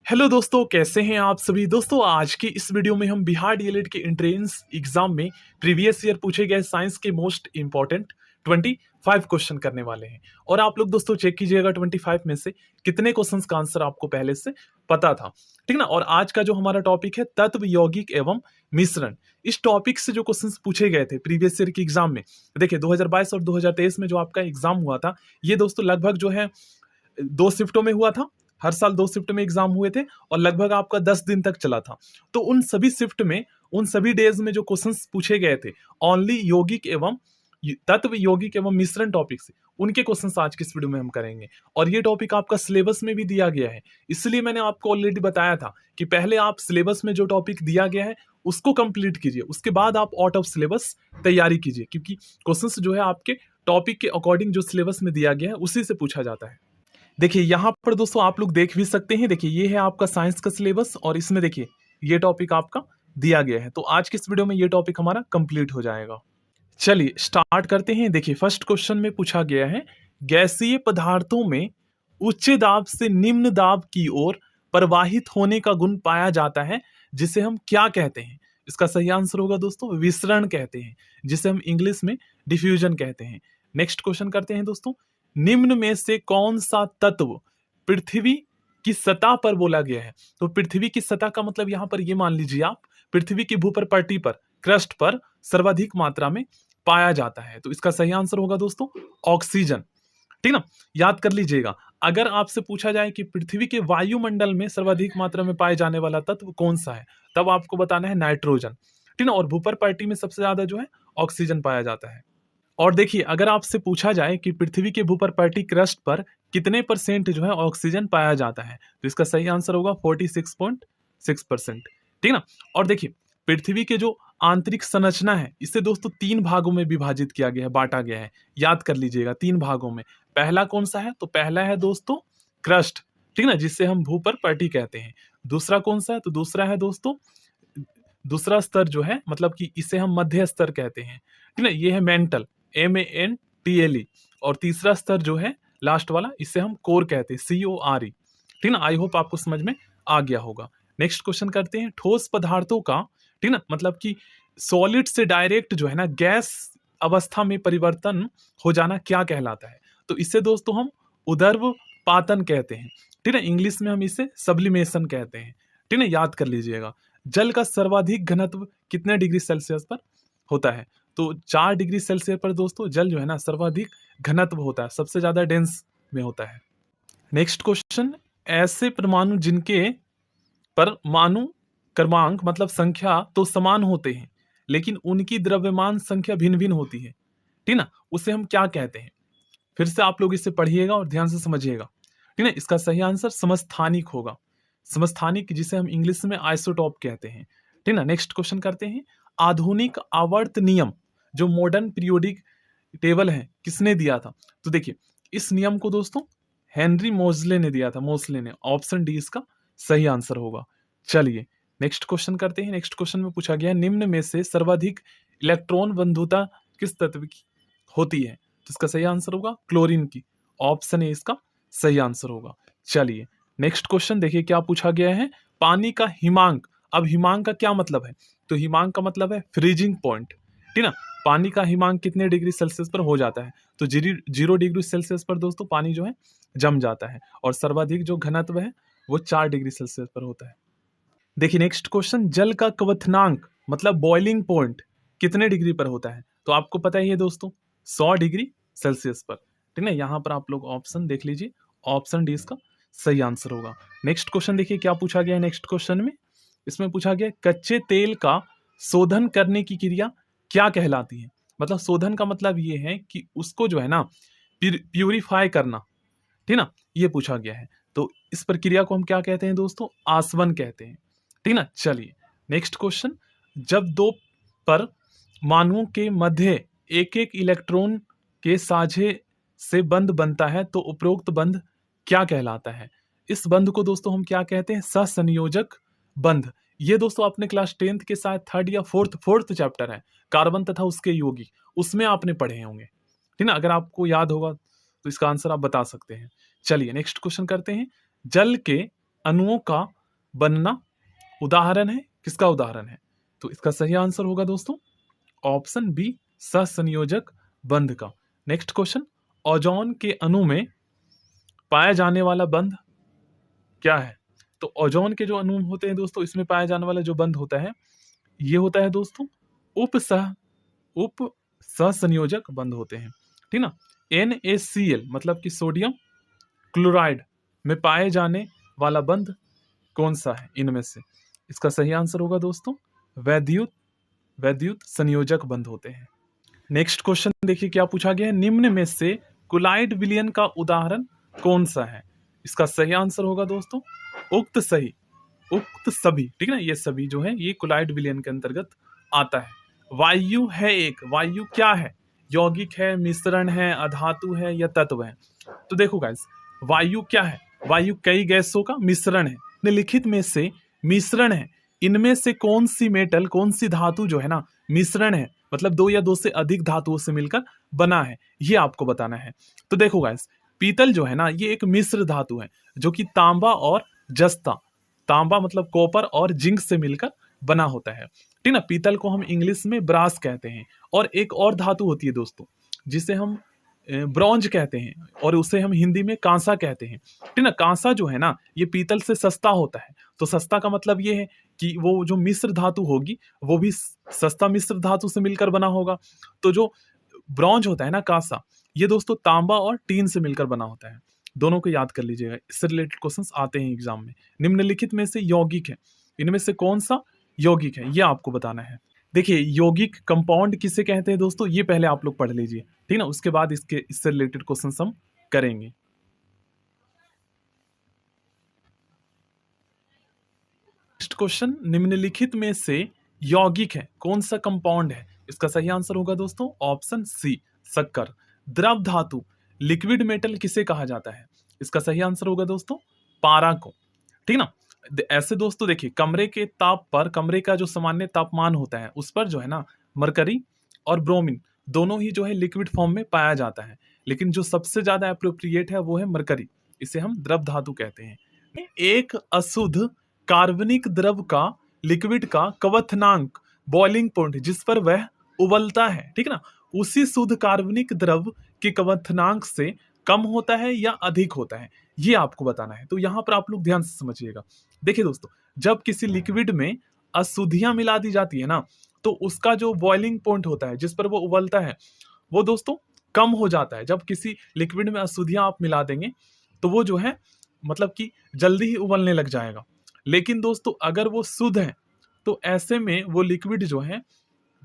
Hello दोस्तों, कैसे हैं आप सभी दोस्तों। आज की इस वीडियो में हम बिहार डीएलएड के एंट्रेंस एग्जाम में प्रीवियस ईयर पूछे गए साइंस के मोस्ट इंपॉर्टेंट 25 क्वेश्चन करने वाले हैं। और आप लोग दोस्तों चेक कीजिएगा 25 में से कितने क्वेश्चंस का आंसर आपको पहले से पता था, ठीक ना। और आज का जो हमारा टॉपिक है तत्व यौगिक एवं मिश्रण। इस टॉपिक से जो क्वेश्चंस पूछे गए थे प्रीवियस ईयर के एग्जाम में, देखिए 2022 और 2023 में जो आपका एग्जाम हुआ था, ये दोस्तों लगभग जो है 2 शिफ्टों में हुआ था। हर साल 2 शिफ्ट में एग्जाम हुए थे और लगभग आपका 10 दिन तक चला था। तो उन सभी शिफ्ट में, उन सभी डेज में जो क्वेश्चंस पूछे गए थे ओनली यौगिक एवं तत्व यौगिक एवं मिश्रण टॉपिक से, उनके क्वेश्चंस आज की इस वीडियो में हम करेंगे। और ये टॉपिक आपका सिलेबस में भी दिया गया है, इसलिए मैंने आपको ऑलरेडी बताया था कि पहले आप सिलेबस में जो टॉपिक दिया गया है उसको कंप्लीट कीजिए, उसके बाद आप आउट ऑफ सिलेबस तैयारी कीजिए, क्योंकि क्वेश्चंस जो है आपके टॉपिक के अकॉर्डिंग जो सिलेबस में दिया गया है उसी से पूछा जाता है। देखिए यहाँ पर दोस्तों आप लोग देख भी सकते हैं, देखिए ये है आपका साइंस का सिलेबस और इसमें देखिए ये टॉपिक आपका दिया गया है। तो आज की इस वीडियो में ये टॉपिक हमारा कंप्लीट हो जाएगा। चलिए स्टार्ट करते हैं। देखिए फर्स्ट क्वेश्चन में पूछा गया है, गैसीय पदार्थों में उच्च दाब से निम्न दाब की ओर प्रवाहित होने का गुण पाया जाता है, जिसे हम क्या कहते हैं। इसका सही आंसर होगा दोस्तों विसरण कहते हैं, जिसे हम इंग्लिश में डिफ्यूजन कहते हैं। नेक्स्ट क्वेश्चन करते हैं दोस्तों, निम्न में से कौन सा तत्व पृथ्वी की सतह पर बोला गया है। तो पृथ्वी की सतह का मतलब यहां पर ये मान लीजिए आप, पृथ्वी की भूपरपट्टी पर, क्रस्ट पर सर्वाधिक मात्रा में पाया जाता है। तो इसका सही आंसर होगा दोस्तों ऑक्सीजन, ठीक ना। याद कर लीजिएगा, अगर आपसे पूछा जाए कि पृथ्वी के वायुमंडल में सर्वाधिक मात्रा में पाए जाने वाला तत्व कौन सा है, तब आपको बताना है नाइट्रोजन, ठीक ना। और भूपरपट्टी में सबसे ज्यादा जो है ऑक्सीजन पाया जाता है। और देखिए अगर आपसे पूछा जाए कि पृथ्वी के भूपरपट्टी क्रस्ट पर कितने % जो है ऑक्सीजन पाया जाता है, तो इसका सही आंसर होगा 46.6%, ठीक ना। और देखिए पृथ्वी के जो आंतरिक संरचना है इसे दोस्तों 3 भागों में विभाजित किया गया है, बांटा गया है। याद कर लीजिएगा 3 भागों में। पहला कौन सा है, तो पहला है दोस्तों क्रस्ट, ठीक ना, जिससे हम भूपरपट्टी कहते हैं। दूसरा कौन सा है, तो दूसरा है दोस्तों, दूसरा स्तर जो है मतलब कि इसे हम मध्य स्तर कहते हैं, ठीक ना। ये है मेंटल, MANTLE। और तीसरा स्तर जो है लास्ट वाला, इसे हम कोर कहते हैं, CORE, ठीक ना। आई होप आपको समझ में आ गया होगा। नेक्स्ट क्वेश्चन करते हैं, ठोस पदार्थों का, ठीक ना, मतलब कि सॉलिड से डायरेक्ट जो है ना गैस अवस्था में परिवर्तन हो जाना क्या कहलाता है। तो इसे दोस्तों हम उदर्वपातन कहते हैं, ठीक है। इंग्लिश में हम इसे सब्लिमेशन कहते हैं, ठीक है। याद कर लीजिएगा। जल का सर्वाधिक घनत्व कितने डिग्री सेल्सियस पर होता है, तो 4 डिग्री सेल्सियस पर दोस्तों जल जो है ना सर्वाधिक घनत्व होता है, सबसे ज्यादा डेंस में होता है। नेक्स्ट क्वेश्चन, ऐसे परमाणु जिनके परमाणु क्रमांक मतलब संख्या तो समान होते हैं लेकिन उनकी द्रव्यमान संख्या भिन्न भिन्न होती है, ठीक ना, उसे हम क्या कहते हैं। फिर से आप लोग इसे पढ़िएगा और ध्यान से समझिएगा, ठीक है। इसका सही आंसर समस्थानिक होगा, समस्थानिक, जिसे हम इंग्लिश में आइसोटॉप कहते हैं, ठीक ना। नेक्स्ट क्वेश्चन करते हैं, आधुनिक आवर्त नियम जो मॉडर्न पीरियोडिक टेबल है किसने दिया था। तो देखिए इस नियम को दोस्तों हेनरी मोजले ने दिया था, मोस्ले ने। ऑप्शन डी इसका सही आंसर होगा। चलिए नेक्स्ट क्वेश्चन करते हैं। नेक्स्ट क्वेश्चन में पूछा गया, निम्न में से सर्वाधिक इलेक्ट्रॉन बंधुता किस तत्व की होती है। तो इसका सही आंसर होगा क्लोरीन की। ऑप्शन ए इसका सही आंसर होगा। चलिए नेक्स्ट क्वेश्चन देखिए क्या पूछा गया है, पानी का हिमांक। अब हिमांक का क्या मतलब है, तो हिमांक का मतलब है फ्रीजिंग पॉइंट, ठीक ना। पानी का हिमांक कितने डिग्री सेल्सियस पर हो जाता है, तो 0 डिग्री सेल्सियस पर दोस्तों पानी जो है जम जाता है। और सर्वाधिक जो घनत्व है वो 4 डिग्री सेल्सियस पर होता है। देखिए नेक्स्ट क्वेश्चन, जल का क्वथनांक मतलब बॉइलिंग पॉइंट कितने डिग्री पर होता है, तो आपको पता ही है दोस्तों 100 डिग्री सेल्सियस पर, ठीक है। यहाँ पर आप लोग ऑप्शन देख लीजिए, ऑप्शन डी इसका सही आंसर होगा। नेक्स्ट क्वेश्चन देखिए क्या पूछा गया है। नेक्स्ट क्वेश्चन में इसमें पूछा गया, कच्चे तेल का शोधन करने की क्रिया क्या कहलाती है। मतलब शोधन का मतलब ये है कि उसको जो है ना प्यूरिफाई करना, ठीक ना, ये पूछा गया है। तो इस प्रक्रिया को हम क्या कहते हैं दोस्तों, आसवन कहते हैं, ठीक ना। चलिए नेक्स्ट क्वेश्चन, जब दो परमाणुओं के मध्य एक एक इलेक्ट्रॉन के साझे से बंध बनता है तो उपरोक्त बंध क्या कहलाता है। इस बंध को दोस्तों हम क्या कहते हैं, सहसंयोजक बंध। ये दोस्तों अपने क्लास 10th के साथ 3rd या 4th चैप्टर है, कार्बन तथा उसके यौगिक, उसमें आपने पढ़े होंगे, ठीक ना। अगर आपको याद होगा तो इसका आंसर आप बता सकते हैं। चलिए नेक्स्ट क्वेश्चन करते हैं, जल के अणुओं का बनना उदाहरण है, किसका उदाहरण है? तो इसका सही आंसर होगा दोस्तों ऑप्शन बी, सहसंयोजक बंध का। नेक्स्ट क्वेश्चन, ओजोन के अणु में पाया जाने वाला बंध क्या है? तो ओजोन के जो अणु होते हैं दोस्तों, इसमें पाया जाने वाला जो बंध होता है, ये होता है दोस्तों उप सहसंयोजक बंध होते हैं, ठीक ना। NaCl मतलब कि सोडियम क्लोराइड में पाए जाने वाला बंध कौन सा है इनमें से? इसका सही आंसर होगा दोस्तों वैद्युत संयोजक बंध होते हैं। नेक्स्ट क्वेश्चन देखिए क्या पूछा गया है, निम्न में से कुलाइड विलयन का उदाहरण कौन सा है? इसका सही आंसर होगा दोस्तों उक्त सभी, ठीक है ना, ये सभी जो है ये कुलाइड विलयन के अंतर्गत आता है। वायु है एक, वायु क्या है? यौगिक है, मिश्रण है, अधातु है या तत्व है? तो देखो गाइस, वायु क्या है? वायु कई गैसों का मिश्रण है, निम्नलिखित में से मिश्रण है, इनमें से कौन सी मेटल, कौन सी धातु जो है ना मिश्रण है, मतलब दो या दो से अधिक धातुओं से मिलकर बना है, ये आपको बताना है। तो देखो गाइस, पीतल जो है ना ये एक मिश्र धातु है जो कि तांबा और जस्ता, तांबा मतलब कॉपर और जिंक से मिलकर बना होता है, ठीक ना। पीतल को हम इंग्लिश में ब्रास कहते हैं। और एक और धातु होती है दोस्तों जिसे हम ब्रॉन्ज कहते हैं और उसे हम हिंदी में कांसा कहते हैं, ठीक ना। कांसा जो है ना ये पीतल से सस्ता होता है। तो सस्ता का मतलब ये है कि वो जो मिश्र धातु होगी वो भी सस्ता मिश्र धातु से मिलकर बना होगा। तो जो ब्रॉन्ज होता है ना कांसा, ये दोस्तों तांबा और टीन से मिलकर बना होता है। दोनों को याद कर लीजिएगा, इससे रिलेटेड क्वेश्चंस आते हैं एग्जाम में। निम्नलिखित में से यौगिक है, इनमें से कौन सा यौगिक है ये आपको बताना है। देखिए यौगिक कंपाउंड किसे कहते हैं दोस्तों, ये पहले आप लोग पढ़ लीजिए, ठीक ना, उसके बाद इससे रिलेटेड क्वेश्चंस हम करेंगे। नेक्स्ट क्वेश्चन, निम्नलिखित में से यौगिक है कौन सा कंपाउंड है? इसका सही आंसर होगा दोस्तों ऑप्शन सी, शक्कर। द्रव धातु लिक्विड मेटल किसे कहा जाता है? इसका सही आंसर होगा दोस्तों पारा को, ठीक ना। ऐसे दोस्तों देखिए, कमरे के ताप पर, कमरे का जो सामान्य तापमान होता है उस पर जो है ना मरकरी और ब्रोमीन दोनों ही जो है लिक्विड फॉर्म में पाया जाता है, लेकिन जो सबसे ज्यादा अप्रोप्रिएट है वो है मरकरी, इसे हम द्रव धातु कहते हैं। एक अशुद्ध कार्बनिक द्रव का, लिक्विड का क्वथनांक, बॉइलिंग पॉइंट जिस पर वह उबलता है, ठीक ना, उसी शुद्ध कार्बनिक द्रव के क्वथनांक से कम होता है या अधिक होता है, ये आपको बताना है। तो यहां पर आप लोग ध्यान से समझिएगा। देखिए दोस्तों, जब किसी लिक्विड में अशुद्धियां मिला दी जाती है ना, तो उसका जो बॉइलिंग पॉइंट होता है जिस पर वो उबलता है वो दोस्तों कम हो जाता है। जब किसी लिक्विड में अशुद्धियां आप मिला देंगे तो वो जो है मतलब कि जल्दी ही उबलने लग जाएगा। लेकिन दोस्तों अगर वो शुद्ध है तो ऐसे में वो लिक्विड जो है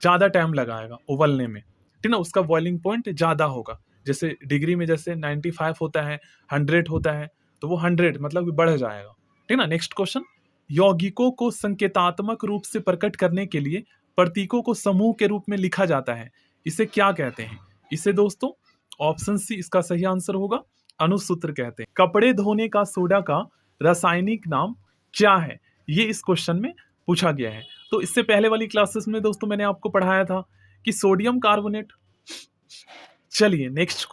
ज्यादा टाइम लगाएगा उबलने में, ठीक ना, उसका बॉइलिंग पॉइंट ज्यादा होगा। जैसे डिग्री में जैसे 95 होता है, 100 होता है, तो वो 100 मतलब कि बढ़ जाएगा, ठीक ना। नेक्स्ट क्वेश्चन, यौगिकों को संकेतात्मक रूप से प्रकट करने के लिए प्रतीकों को समूह के रूप में लिखा जाता है, इसे क्या कहते हैं? इसे दोस्तों ऑप्शन सी इसका सही आंसर होगा अनुसूत्र कहते हैं। कपड़े धोने का सोडा का रासायनिक नाम क्या है? ये इस क्वेश्चन में पूछा गया है। तो इससे पहले वाली क्लासेस में दोस्तों मैंने आपको पढ़ाया था कि सोडियम कार्बोनेट। चलिए नेक्स्ट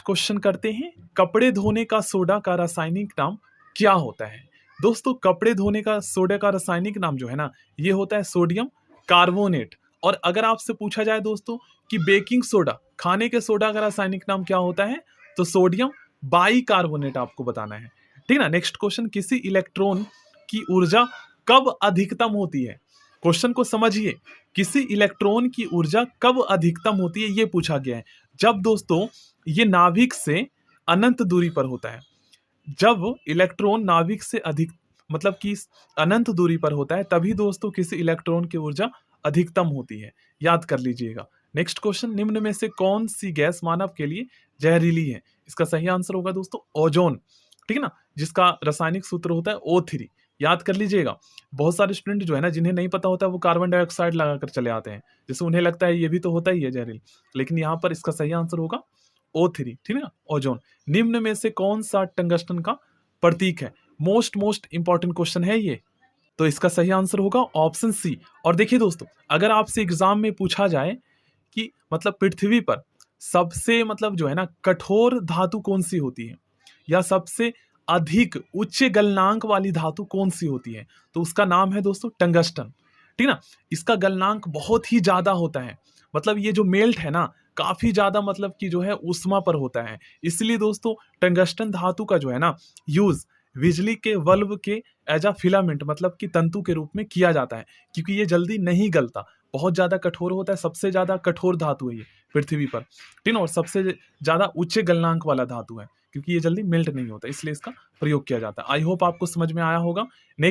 क्वेश्चन करते हैं, कपड़े धोने का सोडा का रासायनिक नाम क्या होता है? दोस्तों कपड़े धोने का सोडा का रासायनिक नाम जो है ना ये होता है सोडियम कार्बोनेट। और अगर आपसे पूछा जाए दोस्तों कि बेकिंग सोडा, खाने के सोडा का रासायनिक नाम क्या होता है, तो सोडियम बाई कार्बोनेट आपको बताना है, ठीक ना। नेक्स्ट क्वेश्चन, किसी इलेक्ट्रॉन की ऊर्जा कब अधिकतम होती है? क्वेश्चन को समझिए, किसी इलेक्ट्रॉन की ऊर्जा कब अधिकतम होती है ये पूछा गया है। जब दोस्तों ये नाभिक से अनंत दूरी पर होता है, जब इलेक्ट्रॉन नाभिक से अधिक मतलब कि अनंत दूरी पर होता है तभी दोस्तों किसी इलेक्ट्रॉन की ऊर्जा अधिकतम होती है, याद कर लीजिएगा। नेक्स्ट क्वेश्चन, निम्न में से कौन सी गैस मानव के लिए जहरीली है? इसका सही आंसर होगा दोस्तों ओजोन, ठीक है ना, जिसका रासायनिक सूत्र होता है O3, याद कर लीजिएगा। बहुत सारे स्टूडेंट जो है ना जिन्हें नहीं पता होता है वो कार्बन डाइऑक्साइड लगाकर चले आते हैं, जैसे उन्हें लगता है ये भी तो होता ही है जहरील, लेकिन यहाँ पर इसका सही आंसर होगा O3, ठीक है ना, ओजोन। निम्न में से कौन सा टंगस्टन का प्रतीक है? मोस्ट इंपॉर्टेंट क्वेश्चन है ये, तो इसका सही आंसर होगा ऑप्शन सी। और देखिए दोस्तों, अगर आपसे एग्जाम में पूछा जाए कि मतलब पृथ्वी पर सबसे मतलब जो है ना कठोर धातु कौन सी होती है या सबसे अधिक उच्च गलनांक वाली धातु कौन सी होती है? तो उसका नाम है दोस्तों टंगस्टन। ठीक ना? इसका गलनांक बहुत ही ज्यादा होता है, मतलब ये जो मेल्ट है ना, काफी ज्यादा मतलब कि जो है ऊष्मा पर होता है। इसलिए दोस्तों टंगस्टन धातु का जो है ना यूज बिजली के बल्ब के एज अ फिलामेंट मतलब कि तंतु के रूप में किया जाता है, क्योंकि ये जल्दी नहीं गलता, बहुत ज्यादा कठोर होता है, सबसे ज्यादा कठोर धातु है ये पृथ्वी पर। ठीक है, और सबसे ज्यादा उच्च गलनांक वाला धातु है, क्योंकि ये जल्दी मेल्ट नहीं होता, इसलिए इसका प्रयोग किया जाता है। आई होप आपको समझ में आया होगा। नेक्स्ट